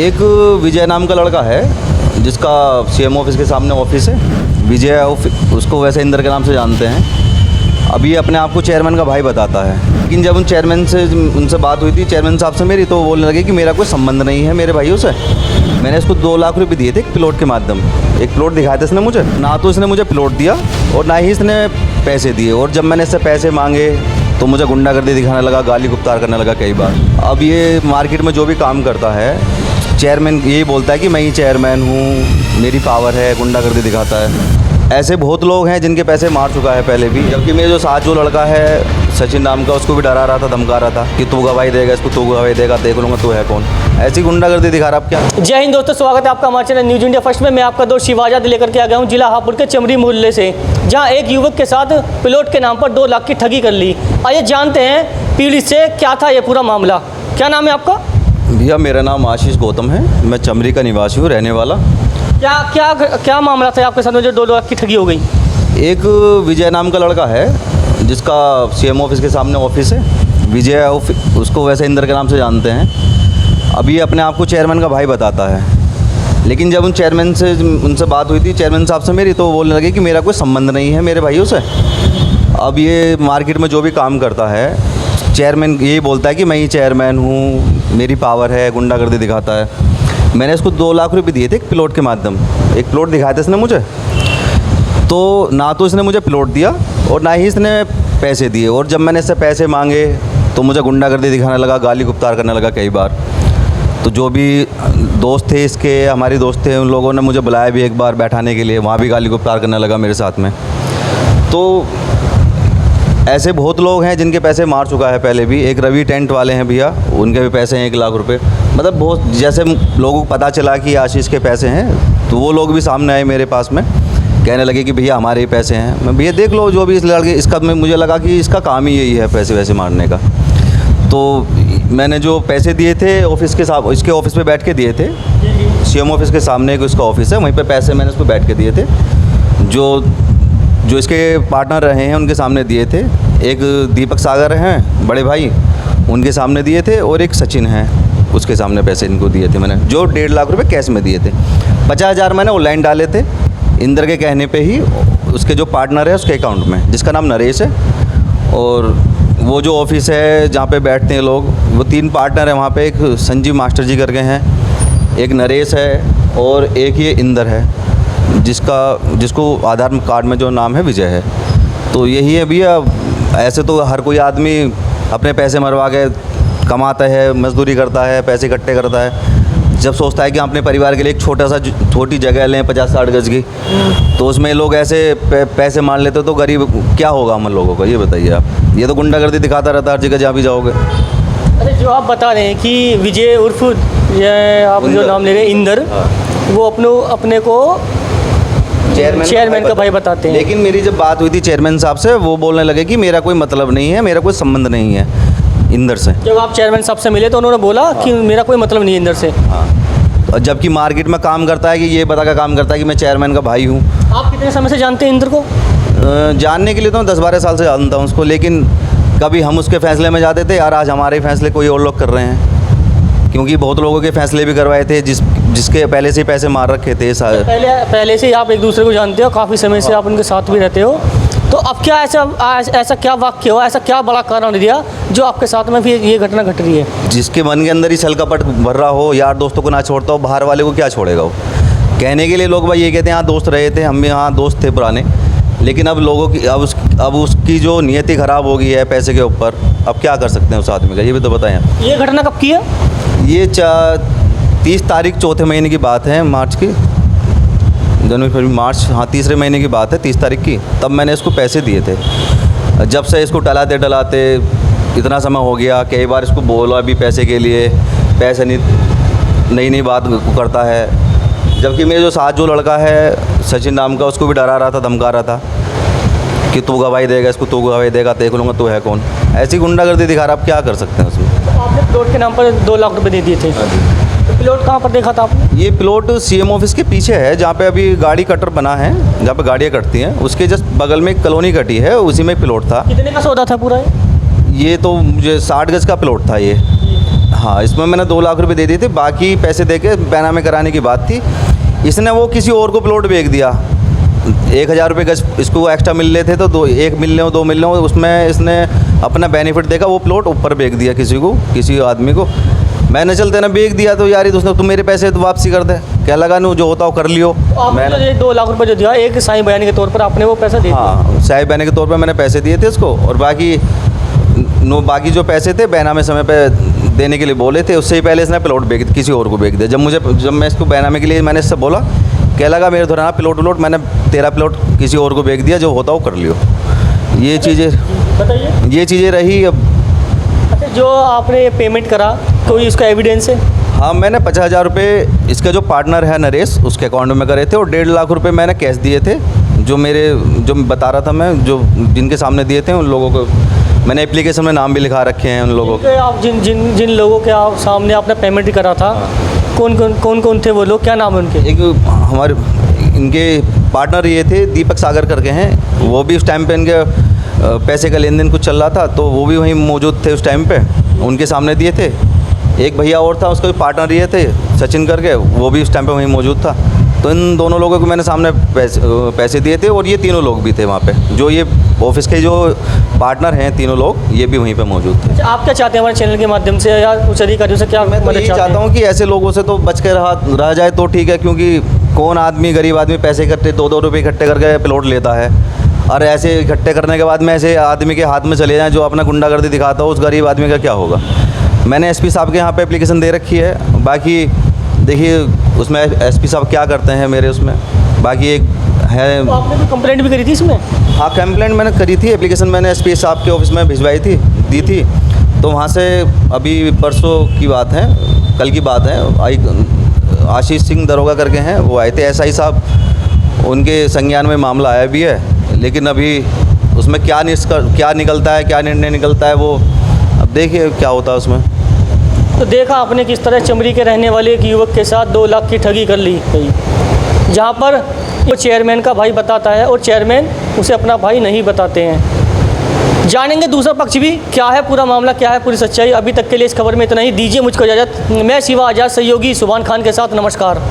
एक विजय नाम का लड़का है जिसका सीएम ऑफिस के सामने ऑफिस है। विजय उसको वैसे इंदर के नाम से जानते हैं। अभी अपने आप को चेयरमैन का भाई बताता है, लेकिन जब उनसे बात हुई थी चेयरमैन साहब से मेरी, तो वो बोलने लगे कि मेरा कोई संबंध नहीं है मेरे भाइयों से। मैंने इसको 2 लाख रुपए दिए थे एक प्लॉट के माध्यम। एक प्लॉट दिखाया था इसने मुझे, ना तो इसने मुझे प्लॉट दिया और ना ही इसने पैसे दिए। और जब मैंने इससे पैसे मांगे तो मुझे गुंडागर्दी दिखाने लगा, गाली गुप्तार करने लगा कई बार। अब ये मार्केट में जो भी काम करता है, चेयरमैन यही बोलता है कि मैं ही चेयरमैन हूँ, मेरी पावर है, गुंडागर्दी दिखाता है। ऐसे बहुत लोग हैं जिनके पैसे मार चुका है पहले भी। जबकि मेरे जो साथ जो लड़का है सचिन नाम का, उसको भी डरा रहा था, धमका रहा था कि तू गवाही देगा, इसको तू गवाही देगा, देख लूँगा तू है कौन। ऐसी गुंडागर्दी दिखा रहा। आप क्या। जय हिंद दोस्तों, स्वागत है आपका हमारे चैनल न्यूज इंडिया फर्स्ट में। मैं आपका दोस्त शिवाजाद लेकर के आ गया हूँ जिला हापुड़ के चमरी मोहल्ले से, जहाँ एक युवक के साथ प्लॉट के नाम पर 2 लाख की ठगी कर ली। आइए जानते हैं पीड़ित से क्या था ये पूरा मामला। क्या नाम है आपका? भैया मेरा नाम आशीष गौतम है, मैं चमरी का निवासी हूँ, रहने वाला। क्या मामला था आपके साथ में जो 2 लाख की ठगी हो गई? एक विजय नाम का लड़का है जिसका सीएम ऑफिस के सामने ऑफिस है। विजय उसको वैसे इंदर के नाम से जानते हैं। अभी अपने आप को चेयरमैन का भाई बताता है, लेकिन जब उनसे बात हुई थी चेयरमैन साहब से मेरी, तो वो बोलने लगे कि मेरा कोई संबंध नहीं है मेरे भाइयों से। अब ये मार्केट में जो भी काम करता है, चेयरमैन यही बोलता है कि मैं ही चेयरमैन हूँ, मेरी पावर है, गुंडागर्दी दिखाता है। मैंने इसको 2 लाख रुपए दिए थे एक प्लॉट के माध्यम। एक प्लॉट दिखाया था इसने मुझे, तो ना तो इसने मुझे प्लॉट दिया और ना ही इसने पैसे दिए। और जब मैंने इससे पैसे मांगे तो मुझे गुंडागर्दी दिखाने लगा, गाली गुप्तार करने लगा कई बार। तो जो भी दोस्त थे इसके, हमारे दोस्त थे, उन लोगों ने मुझे बुलाया भी एक बार बैठाने के लिए, वहाँ भी गाली गुप्तार करने लगा मेरे साथ में। तो ऐसे बहुत लोग हैं जिनके पैसे मार चुका है पहले भी। एक रवि टेंट वाले हैं भैया, उनके भी पैसे हैं 1 लाख रुपए। मतलब बहुत, जैसे लोगों को पता चला कि आशीष के पैसे हैं, तो वो लोग भी सामने आए मेरे पास में, कहने लगे कि भैया हमारे ही पैसे हैं। मैं भैया देख लो जो भी इस लड़के, इसका मुझे लगा कि इसका काम ही यही है पैसे वैसे मारने का। तो मैंने जो पैसे दिए थे ऑफिस के साथ, इसके ऑफिस पे बैठ के दिए थे। सीएम ऑफिस के सामने एक उसका ऑफिस है, वहीं पे पैसे मैंने उसको बैठ के दिए थे। जो इसके पार्टनर रहे हैं उनके सामने दिए थे। एक दीपक सागर हैं बड़े भाई, उनके सामने दिए थे, और एक सचिन हैं, उसके सामने पैसे इनको दिए थे मैंने, जो 1.5 लाख रुपए कैश में दिए थे। 50,000 मैंने ऑनलाइन डाले थे इंदर के कहने पे ही, उसके जो पार्टनर है उसके अकाउंट में, जिसका नाम नरेश है। और वो जो ऑफिस है जहाँ पे बैठते हैं लोग, वो 3 पार्टनर हैं वहाँ पे। एक संजीव मास्टर जी करके हैं, एक नरेश है, और एक ये इंदर है जिसको आधार कार्ड में जो नाम है विजय है। तो यही है भैया। ऐसे तो हर कोई आदमी अपने पैसे मरवा के कमाता है, मजदूरी करता है, पैसे इकट्ठे करता है। जब सोचता है कि हम अपने परिवार के लिए एक छोटी जगह लें 50-60 गज की, तो उसमें लोग ऐसे पैसे मार लेते, तो गरीब क्या होगा हम लोगों का, ये बताइए आप। ये तो गुंडागर्दी दिखाता रहता है हर जगह जहाँ भी जाओगे। अरे जो आप बता रहे हैं कि विजय उर्फ आप जो नाम ले रहे हैं इंदर, वो अपने को चेयरमैन का भाई बताते हैं। लेकिन मेरी जब बात हुई थी चेयरमैन साहब से, वो बोलने लगे कि मेरा कोई मतलब नहीं है, मेरा कोई संबंध नहीं है इंदर से। जब आप चेयरमैन साहब से मिले तो उन्होंने बोला कि मेरा कोई मतलब नहीं है इंदर से। हाँ, जबकि मार्केट में काम करता है कि ये बता का काम करता है कि मैं चेयरमैन का भाई हूँ। आप कितने समय से जानते हैं इंदर को? जानने के लिए तो 10-12 साल से जानता हूँ उसको, लेकिन कभी हम उसके फैसले में जाते थे, यार आज हमारे फैसले कोई और लोग कर रहे हैं। क्योंकि बहुत लोगों के फैसले भी करवाए थे जिसके पहले से ही पैसे मार रखे थे। पहले से ही आप एक दूसरे को जानते हो, काफ़ी समय से आप उनके साथ भी रहते हो। तो अब क्या ऐसा क्या वाक्य हुआ, ऐसा क्या बड़ा कारण दिया जो आपके साथ में भी ये घटना घट रही है? जिसके मन के अंदर ही छल कपट भर रहा हो, यार दोस्तों को ना छोड़ता हो, बाहर वाले को क्या छोड़ेगा वो। कहने के लिए लोग भाई ये कहते हैं हाँ दोस्त रहे थे, हम भी हाँ दोस्त थे पुराने, लेकिन अब लोगों की अब उसकी जो नियति ख़राब हो गई है पैसे के ऊपर। अब क्या कर सकते हैं उस आदमी का, ये भी तो बताएं। ये घटना कब की है? ये 30 तारीख चौथे महीने की बात है, मार्च की, जनवरी फरवरी मार्च, हाँ 3रे महीने की बात है, 30 तारीख की। तब मैंने इसको पैसे दिए थे। जब से इसको टलाते इतना समय हो गया, कई बार इसको बोला भी पैसे के लिए, पैसे नहीं नई बात करता है। जबकि मेरे जो साथ जो लड़का है सचिन नाम का, उसको भी डरा रहा था, धमका रहा था कि तू गवाही देगा, इसको तू गवाही देगा, देख लूँगा तू है कौन। ऐसी गुंडागर्दी दिखा रहा। आप क्या कर सकते हैं उसमें। तो आपने प्लॉट के नाम पर 2 लाख रुपए दे दिए थे। तो प्लॉट कहाँ पर देखा था आपने? ये प्लॉट सीएम ऑफिस के पीछे है, जहाँ पे अभी गाड़ी कटर बना है, जहाँ पे गाड़ियाँ कटती हैं, उसके जस्ट बगल में एक कॉलोनी कटी है, उसी में एक प्लॉट था। कितने का सौदा था पूरा? ये तो मुझे 60 गज का प्लॉट था ये। हाँ, इसमें मैंने 2 लाख रुपए दे दिए थे, बाकी पैसे देके बैनामे कराने की बात थी। इसने वो किसी और को प्लॉट बेच दिया। 1000 रुपये गज इसको एक्स्ट्रा मिल रहे थे, तो 1 मिल रहे हो 2 मिल रहे हो, उसमें इसने अपना बेनिफिट देखा, वो प्लॉट ऊपर बेच दिया किसी आदमी को। मैंने चलते ना बेच दिया, तो यार दोस्तों तुम मेरे पैसे तो वापसी कर दे, क्या लगा नू जो होता हो कर लियो। आपने जो ये 2 लाख रुपए जो दिया, एक साईं बयानी के तौर पर आपने वो पैसा दे दिया? हाँ, साहिब बहने के तौर पे मैंने पैसे दिए थे उसको, और बाकी जो पैसे थे बैनामे समय पे देने के लिए बोले थे, उससे ही पहले इसने प्लॉट बेच किसी और को बेच दिया। जब मैं इसको बैनामे के लिए मैंने इससे बोला, क्या लगा मेरे दौरान प्लॉट मैंने तेरा प्लॉट किसी और को बेच दिया, जो होता हो कर लियो। ये चीज़ें रही। अब अच्छा, जो आपने ये पेमेंट करा, कोई इसका एविडेंस है? हाँ, मैंने 50,000 रुपये इसका जो पार्टनर है नरेश, उसके अकाउंट में करे थे, और 1.5 लाख रुपए मैंने कैश दिए थे, जो बता रहा था मैं, जो जिनके सामने दिए थे उन लोगों को मैंने एप्लीकेशन में नाम भी लिखा रखे हैं उन लोगों के। आप जिन लोगों के आप सामने आपने पेमेंट करा था, कौन थे वो लोग, क्या नाम है उनके? इनके पार्टनर ये थे, दीपक सागर करके हैं, वो भी उस टाइम पे इनके पैसे का लेन देन कुछ चल रहा था, तो वो भी वहीं मौजूद थे उस टाइम पे, उनके सामने दिए थे। एक भैया और था, उसका भी पार्टनर ये थे सचिन करके, वो भी उस टाइम पे वहीं मौजूद था। तो इन दोनों लोगों को मैंने सामने पैसे दिए थे, और ये तीनों लोग भी थे वहाँ पे, जो ये ऑफिस के जो पार्टनर हैं तीनों लोग, ये भी वहीं पे मौजूद थे। अच्छा, आप क्या चाहते हैं हमारे चैनल के माध्यम से या उच्च अधिकारियों से, क्या मैं तो यही चाहता हूँ कि ऐसे लोगों से तो बच के रह जाए तो ठीक है, क्योंकि कौन आदमी, गरीब आदमी पैसे इकट्ठे 2-2 रुपये इकट्ठे करके प्लॉट लेता है, और ऐसे इकट्ठे करने के बाद में ऐसे आदमी के हाथ में चले जाएँ जो अपना गुंडागर्दी दिखाता हो, उस गरीब आदमी का क्या होगा। मैंने एसपी साहब के यहाँ पे एप्लीकेशन दे रखी है, बाकी देखिए उसमें एसपी साहब क्या करते हैं मेरे उसमें। बाकी एक है, तो आपने तो कंप्लेंट भी करी थी इसमें? हाँ, कंप्लेंट मैंने करी थी, एप्लीकेशन मैंने एसपी साहब के ऑफिस में भिजवाई थी, दी थी। तो वहाँ से अभी परसों की बात है, कल की बात है, आशीष सिंह दरोगा करके हैं, वो आए थे एसआई साहब, उनके संज्ञान में मामला आया भी है, लेकिन अभी उसमें क्या निकलता है, क्या निर्णय निकलता है, वो अब देखिए क्या होता है उसमें। तो देखा आपने किस तरह चमरी के रहने वाले एक युवक के साथ 2 लाख की ठगी कर ली गई, जहाँ पर वो चेयरमैन का भाई बताता है और चेयरमैन उसे अपना भाई नहीं बताते हैं। जानेंगे दूसरा पक्ष भी, क्या है पूरा मामला, क्या है पूरी सच्चाई। अभी तक के लिए इस खबर में इतना ही। दीजिए मुझको इजाज़त। मैं शिवा आज़ाद, सहयोगी सुभान खान के साथ। नमस्कार।